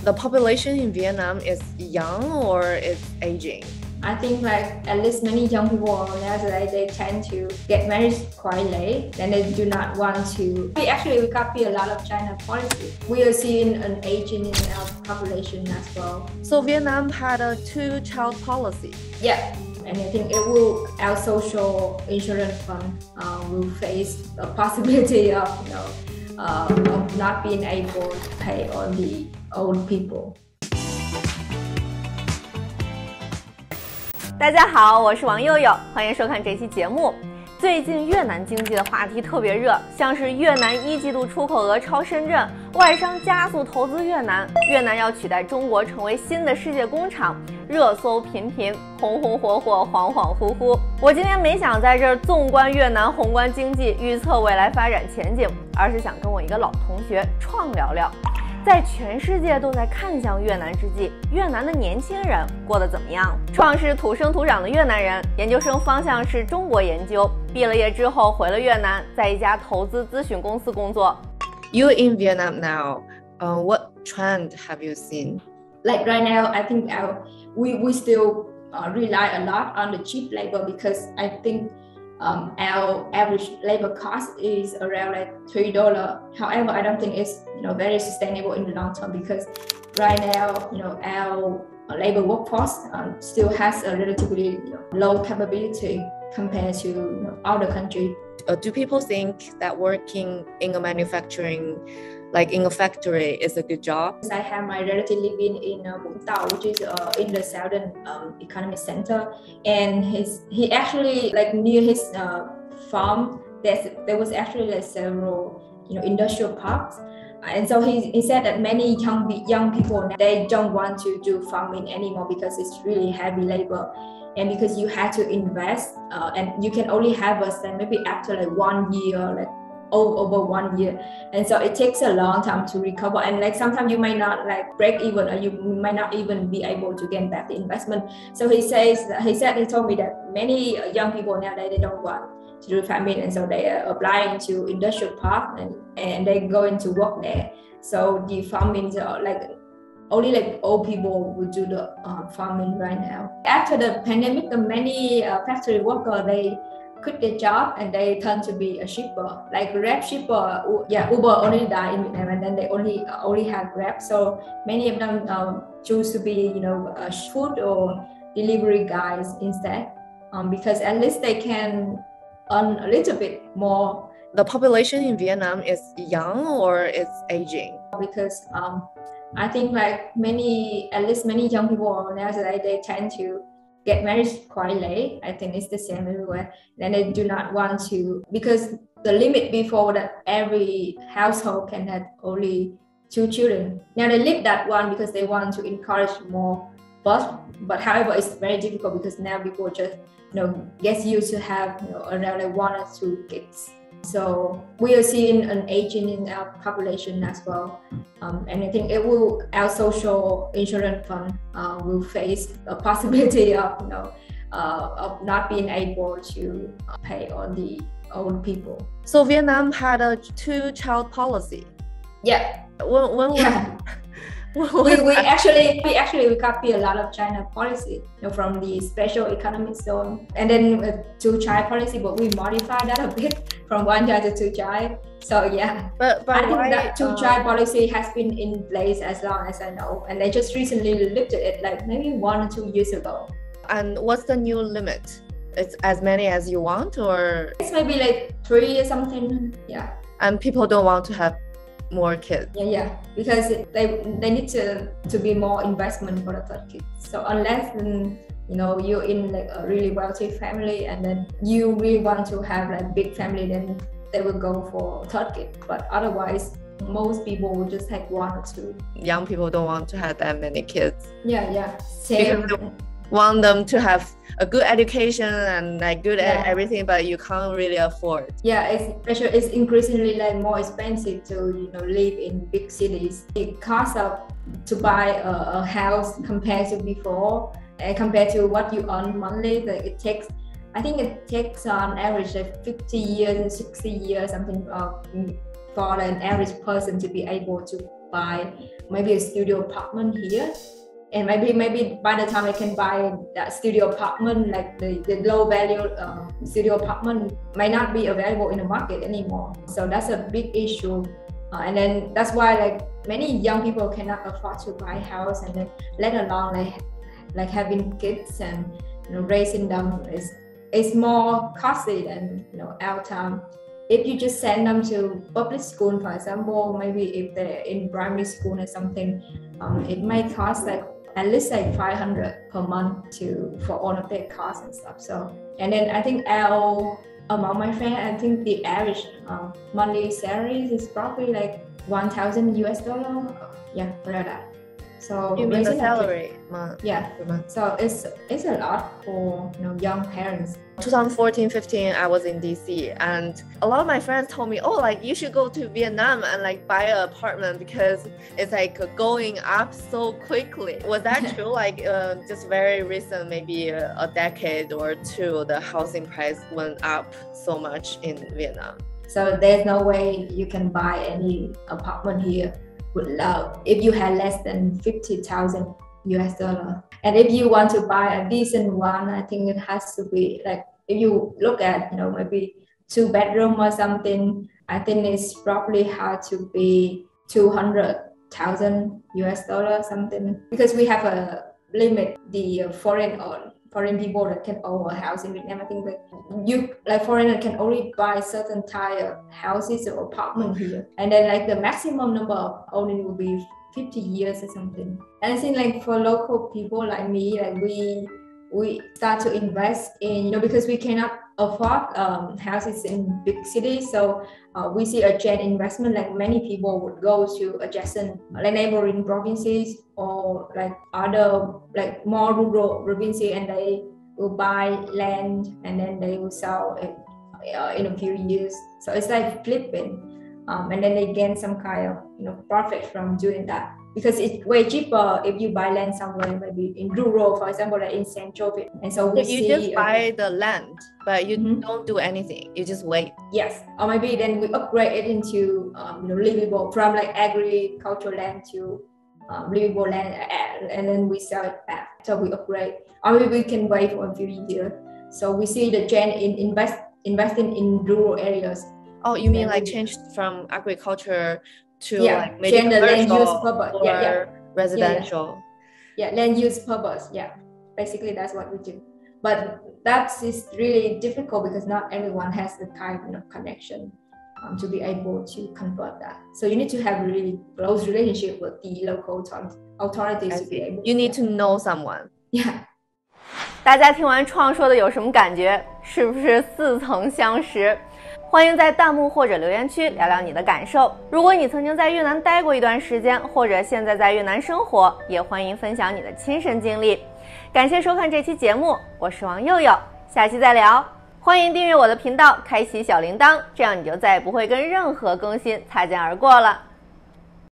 The population in Vietnam is young or it's aging? I think like at least many young people nowadays they tend to get married quite late and they do not want to. We copy a lot of China policy. We are seeing an aging in our population as well. So Vietnam had a two-child policy. Yeah. And I think our social insurance fund will face a possibility of not being able to pay on the old people. 大家好，我是王佑佑，欢迎收看这期节目。最近越南经济的话题特别热，像是越南一季度出口额超深圳，外商加速投资越南，越南要取代中国成为新的世界工厂，热搜频频，红红火火，恍恍惚惚。我今天没想在这儿纵观越南宏观经济，预测未来发展前景，而是想跟我一个老同学Trang聊聊。在全世界都在看向越南之际，越南的年轻人过得怎么样？Trang是土生土长的越南人，研究生方向是中国研究，毕了业之后回了越南，在一家投资咨询公司工作。You're in Vietnam now. What trend have you seen? Like right now, I think we still rely a lot on the cheap labor because I think our average labor cost is around like $3. However, I don't think it's very sustainable in the long term because right now our labor workforce still has a relatively low capability compared to other countries. Do people think that working in a manufacturing, like in a factory, is a good job? I have my relative living in Vũng Tàu, which is in the southern economic center, and he actually like near his farm. There was actually like several industrial parks, and so he said that many young people they don't want to do farming anymore because it's really heavy labor. And because you have to invest and you can only harvest and maybe after like 1 year, like over 1 year, and so it takes a long time to recover, and like sometimes you might not like break even or you might not even be able to get back the investment. So he told me that many young people nowadays they don't want to do farming, and so they are applying to industrial park and they going to work there. So the farming like only like old people would do the farming right now. After the pandemic, the many factory workers they quit their job and they turn to be a shipper, like Grab shipper. Uber only died in Vietnam, and then they only have Grab. So many of them choose to be food or delivery guys instead, because at least they can earn a little bit more. The population in Vietnam is young or it's aging? Because I think like at least many young people nowadays they tend to get married quite late. I think it's the same everywhere. Then they do not want to, because the limit before that every household can have only 2 children. Now they leave that one because they want to encourage more birth. But however, it's very difficult because now people just get used to have around like 1 or 2 kids. So we are seeing an aging in our population as well, and I think our social insurance fund will face a possibility of not being able to pay on the old people. So Vietnam had a two-child policy. Yeah. We actually copy a lot of China policy from the special economic zone, and then two-child policy, but we modify that a bit from 1 child to 2 child. So yeah, but I think why, that two-child policy has been in place as long as I know, and they just recently lifted it like maybe 1 or 2 years ago. And what's the new limit? It's as many as you want, or it's maybe like 3 or something. Yeah. And people don't want to have more kids. Yeah, because they need to be more investment for the third kid. So unless you're in like a really wealthy family and then you really want to have like big family, then they will go for third kid. But otherwise, most people will just have 1 or 2. Young people don't want to have that many kids. Yeah. Same. Because they want them to have a good education and like good at everything, but you can't really afford. Yeah, it's increasingly like more expensive to live in big cities. It costs to buy a house compared to before, and compared to what you earn monthly. Like I think it takes on average like 50 years and 60 years something for an average person to be able to buy maybe a studio apartment here. And maybe by the time I can buy that studio apartment, like the low value studio apartment might not be available in the market anymore. So that's a big issue. And then that's why like many young people cannot afford to buy a house, and then let alone like having kids and raising them is more costly than our time. If you just send them to public school, for example, maybe if they're in primary school or something, it might cost like at least like 500 per month for all of their costs and stuff. So, and then I think among my friends, I think the average monthly salary is probably like $1,000 US. Yeah, around that. So you mean the salary? Yeah. So it's a lot for young parents. 2014-15, I was in DC, and a lot of my friends told me, oh, like you should go to Vietnam and like buy an apartment because it's like going up so quickly. Was that true? Like just very recent, maybe a decade or two, the housing price went up so much in Vietnam. So there's no way you can buy any apartment here if you had less than 50,000 US dollar. And if you want to buy a decent one, I think it has to be like, if you look at maybe 2-bedroom or something, I think it's probably hard to be 200,000 US dollar something, because we have a limit the foreign people that can own a house in Vietnam. I think that foreigner can only buy certain type of houses or apartment here, and then like the maximum number of owning will be 50 years or something. And I think like for local people like me, like we start to invest in because we cannot afford houses in big cities, so we see a trend investment, like many people would go to adjacent like neighboring provinces or like other like more rural provinces, and they will buy land and then they will sell it in a few years. So it's like flipping, and then they gain some kind of profit from doing that, because it's way cheaper if you buy land somewhere, maybe in rural, for example, like in central. And so you just buy the land, but you don't do anything. You just wait. Yes, or maybe then we upgrade it into livable, from like agricultural land to livable land, and then we sell it back. So we upgrade, or maybe we can wait for a few years. So we see the trend in investing in rural areas. Oh, you mean like change from agriculture to like maybe change the land use purpose, or residential? Yeah, land use purpose. Yeah, basically that's what we do. But that is really difficult because not everyone has the kind of connection to be able to convert that. So you need to have a really close relationship with the local authorities to be able. You need to know someone. Yeah. 大家听完创说的有什么感觉？是不是似曾相识？欢迎在弹幕或者留言区聊聊你的感受。如果你曾经在越南待过一段时间，或者现在在越南生活，也欢迎分享你的亲身经历。感谢收看这期节目，我是王佑佑，下期再聊。欢迎订阅我的频道，开启小铃铛，这样你就再也不会跟任何更新擦肩而过了。